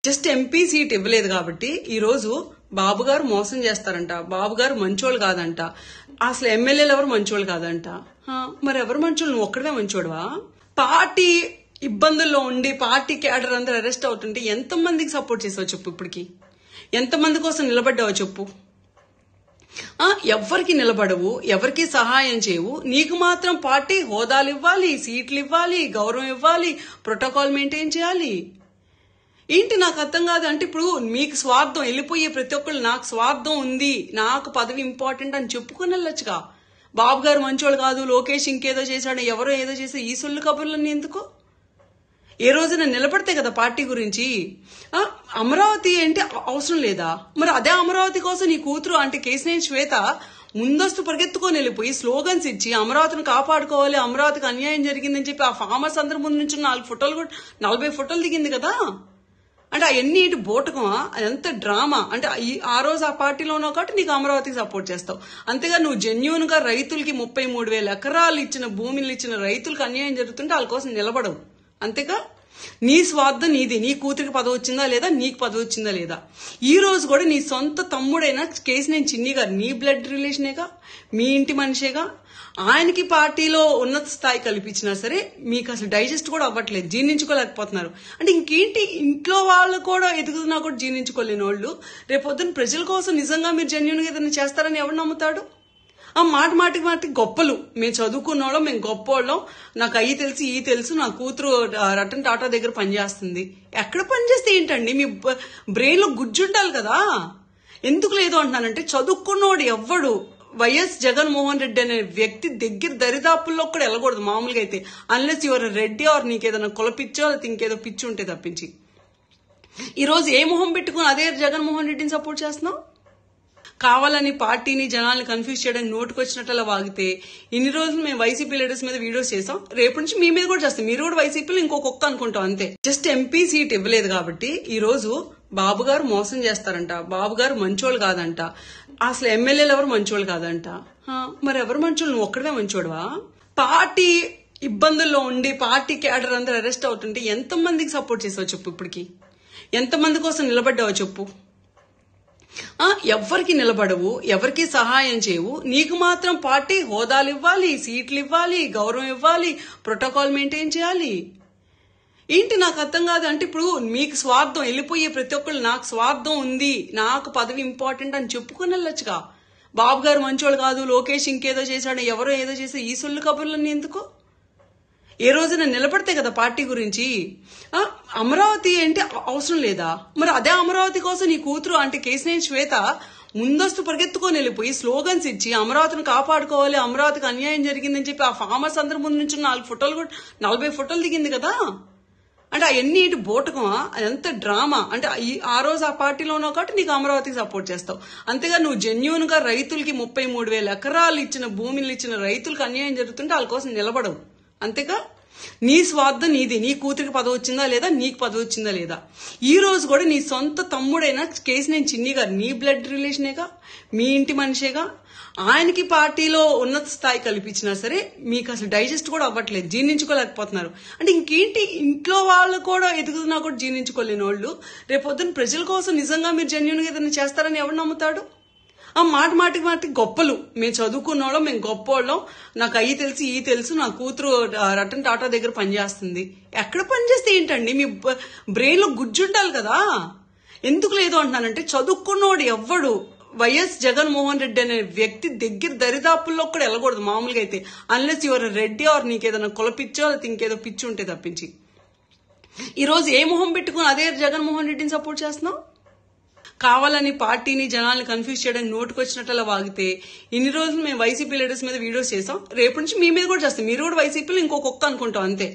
Just MP seat ఇవ్వలేదు కాబట్టి ఈ రోజు బాబు గారు మోసం చేస్తారంట, బాబు గారు మంచోళ్ళు కాదంట, అసలు ఎమ్మెల్యేలు ఎవరు మంచోళ్ళు కాదంట. మరి ఎవరు మంచోళ్ళు? నువ్వు ఒక్కడవే మంచోడువా? పార్టీ ఇబ్బందుల్లో ఉండి పార్టీ క్యాడర్ అందరూ అరెస్ట్ అవుతుంటే ఎంతమందికి సపోర్ట్ చేసావు చెప్పు? ఇప్పటికి ఎంతమంది కోసం నిలబడ్డావో చెప్పు? ఎవరికి నిలబడవు, ఎవరికి సహాయం చేయవు. నీకు మాత్రం పార్టీ హోదాలు ఇవ్వాలి, సీట్లు ఇవ్వాలి, గౌరవం ఇవ్వాలి, ప్రోటోకాల్ మెయింటైన్ చేయాలి. ఏంటి నాకు అర్థం కాదు. అంటే ఇప్పుడు మీకు స్వార్థం, వెళ్ళిపోయే ప్రతి ఒక్కళ్ళు నాకు స్వార్థం ఉంది, నాకు పదవి ఇంపార్టెంట్ అని చెప్పుకుని వెళ్ళొచ్చుగా. బాబు గారు మంచోళ్ళు కాదు, లోకేష్ ఇంకేదో చేశాడు, ఎవరో ఏదో చేసి ఈ సొల్లు కబుర్లన్నీ ఎందుకు? ఏ రోజున నిలబడితే కదా పార్టీ గురించి. అమరావతి అంటే అవసరం లేదా? మరి అదే అమరావతి కోసం నీ కూతురు అంటే కేసినేని శ్వేత ముందస్తు పరిగెత్తుకొని వెళ్ళిపోయి స్లోగన్స్ ఇచ్చి అమరావతిని కాపాడుకోవాలి, అమరావతికి అన్యాయం జరిగిందని చెప్పి ఆ ఫార్మర్స్ అందరి ముందు నుంచి 40 ఫోటోలు దిగింది కదా. అంటే అవన్నీ ఇటు బోటకమా? అదంతా డ్రామా. అంటే ఆ రోజు ఆ పార్టీలో ఉన్నావు కాబట్టి నీకు అమరావతికి సపోర్ట్ చేస్తావు. అంతేగా నువ్వు జెన్యూన్ గా రైతులకి 33,000 ఎకరాలు ఇచ్చిన భూమిని ఇచ్చిన రైతులకు అన్యాయం జరుగుతుంటే వాళ్ళ కోసం నిలబడవు. అంతేగా నీ స్వార్థం నీది. నీ కూతురికి పదవి వచ్చిందా లేదా, నీకు పదవి వచ్చిందా లేదా. ఈ రోజు కూడా నీ సొంత తమ్ముడైన కేసినేని చిన్ని గారు నీ బ్లడ్ రిలేషనేగా, మీ ఇంటి మనిషేగా. ఆయనకి పార్టీలో ఉన్నత స్థాయి కల్పించినా సరే మీకు అసలు డైజెస్ట్ కూడా అవ్వట్లేదు, జీర్ణించుకోలేకపోతున్నారు. అంటే ఇంకేంటి, ఇంట్లో వాళ్ళు కూడా ఎదుగుతున్నా కూడా జీర్ణించుకోలేని వాళ్ళు రేపొద్దున ప్రజల కోసం నిజంగా మీరు జెన్యూన్ గా ఏదైనా చేస్తారని ఎవరు నమ్ముతాడు? మాటికి గొప్పలు, మేము చదువుకున్నోళ్ళం, మేము గొప్పోళ్ళం, నాకు అయ్యి తెలుసు ఈ తెలుసు, నా కూతురు రతన్ టాటా దగ్గర పనిచేస్తుంది. ఎక్కడ పనిచేస్తే ఏంటండి? మీ బ్రెయిన్ లో గుజ్జుండాలి కదా. ఎందుకు లేదు అంటున్నానంటే చదువుకున్నోడు ఎవ్వడు వైఎస్ జగన్మోహన్ రెడ్డి అనే వ్యక్తి దగ్గర దరిదాపుల్లో కూడా వెళ్ళకూడదు మామూలుగా అయితే, అన్లెస్ యువర్ రెడ్డి ఆర్ నీకేదైనా కులపిచ్చో లేకపోతే ఇంకేదో పిచ్చి ఉంటే తప్పించి. ఈ రోజు ఏ మొహం పెట్టుకుని అదే జగన్మోహన్ రెడ్డిని సపోర్ట్ చేస్తున్నావు? కావాలని పార్టీని జనాల్ని కన్ఫ్యూజ్ చేయడానికి నోటుకొచ్చినట్టు వాగితే ఇన్ని రోజులు మేము వైసీపీ లీడర్స్ మీద వీడియోస్ చేసాం, రేపు నుంచి మీ మీద కూడా చేస్తాం. మీరు కూడా వైసీపీలో ఇంకొక అనుకుంటాం అంతే. జస్ట్ ఎంపీ సీట్ ఇవ్వలేదు కాబట్టి ఈ రోజు బాబు గారు మోసం చేస్తారంట, బాబు గారు మంచోళ్ళు కాదంట, అసలు ఎమ్మెల్యేలు ఎవరు మంచోళ్ళు కాదంట. మరి ఎవరు మంచోళ్ళు? నువ్వు ఒక్కడవే మంచోడువా? పార్టీ ఇబ్బందుల్లో ఉండి పార్టీ క్యాడర్ అందరూ అరెస్ట్ అవుతుంటే ఎంతమందికి సపోర్ట్ చేసావు చెప్పు? ఇప్పటికి ఎంతమంది కోసం నిలబడ్డావో చెప్పు? ఎవరికి నిలబడవు, ఎవరికి సహాయం చేయవు. నీకు మాత్రం పార్టీ హోదాలు ఇవ్వాలి, సీట్లు ఇవ్వాలి, గౌరవం ఇవ్వాలి, ప్రోటోకాల్ మెయింటైన్ చేయాలి. ఏంటి నాకు అర్థం కాదు. అంటే ఇప్పుడు మీకు స్వార్థం, వెళ్ళిపోయే ప్రతి ఒక్కళ్ళు నాకు స్వార్థం ఉంది, నాకు పదవి ఇంపార్టెంట్ అని చెప్పుకుని వెళ్ళొచ్చుగా. బాబు గారు మంచోళ్ళు కాదు, లోకేష్ ఇంకేదో చేశాడు, ఎవరో ఏదో చేసి ఈ సొల్లు కబుర్లన్నీ ఎందుకు? ఏ రోజున నిలబడితే కదా పార్టీ గురించి. అమరావతి అంటే అవసరం లేదా? మరి అదే అమరావతి కోసం నీ కూతురు అంటే కేసినేని శ్వేత ముందస్తు పరిగెత్తుకొని వెళ్ళిపోయి స్లోగన్స్ ఇచ్చి అమరావతిని కాపాడుకోవాలి, అమరావతికి అన్యాయం జరిగిందని చెప్పి ఆ ఫార్మర్స్ అందరి ముందు నుంచి 40 ఫోటోలు దిగింది కదా. అంటే అవన్నీ ఇటు బోటకమా? అదంతా డ్రామా. అంటే ఆ రోజు ఆ పార్టీలో ఉన్నావు కాబట్టి నీకు అమరావతికి సపోర్ట్ చేస్తావు. అంతేగా నువ్వు జెన్యూన్ గా రైతులకి 33,000 ఎకరాలు ఇచ్చిన భూమిని ఇచ్చిన రైతులకు అన్యాయం జరుగుతుంటే వాళ్ళ కోసం నిలబడవు. అంతేగా నీ స్వార్థం నీది. నీ కూతురికి పదవి వచ్చిందా లేదా, నీకు పదవి వచ్చిందా లేదా. ఈ రోజు కూడా నీ సొంత తమ్ముడైన కేసినేని చిన్ని గారు నీ బ్లడ్ రిలేషనేగా, మీ ఇంటి మనిషేగా. ఆయనకి పార్టీలో ఉన్నత స్థాయి కల్పించినా సరే మీకు అసలు డైజెస్ట్ కూడా అవ్వట్లేదు, జీర్ణించుకోలేకపోతున్నారు. అంటే ఇంకేంటి, ఇంట్లో వాళ్ళు కూడా ఎదుగుతున్నా కూడా జీర్ణించుకోలేని వాళ్ళు రేపొద్దున ప్రజల కోసం నిజంగా మీరు జెన్యూన్ గా ఏదైనా చేస్తారని ఎవరు నమ్ముతాడు? మాటికి గొప్పలు, మేము చదువుకున్నోళ్ళం, మేము గొప్పోళ్ళం, నాకు అయ్యి తెలుసు ఈ తెలుసు, నా కూతురు రతన్ టాటా దగ్గర పనిచేస్తుంది. ఎక్కడ పనిచేస్తే ఏంటండి? మీ బ్రెయిన్ లో గుజ్జుండాలి కదా. ఎందుకు లేదు అంటున్నానంటే చదువుకున్నోడు ఎవ్వడు వైఎస్ జగన్మోహన్ రెడ్డి అనే వ్యక్తి దగ్గర దరిదాపుల్లో కూడా వెళ్ళకూడదు మామూలుగా అయితే, అన్లెస్ యువర్ రెడ్డి ఆర్ నీకేదైనా కులపిచ్చో లేకపోతే ఇంకేదో పిచ్చి ఉంటే తప్పించి. ఈ రోజు ఏ మొహం పెట్టుకుని అదే జగన్మోహన్ రెడ్డిని సపోర్ట్ చేస్తున్నావు? కావాలని పార్టీని జనాల్ని కన్ఫ్యూజ్ చేయడానికి నోటుకొచ్చినట్టు వాగితే ఇన్ని రోజులు మేము వైసీపీ లీడర్స్ మీద వీడియోస్ చేసాం, రేపు నుంచి మీ మీద కూడా చేస్తాం. మీరు కూడా వైసీపీలో ఇంకొక అనుకుంటాం అంతే.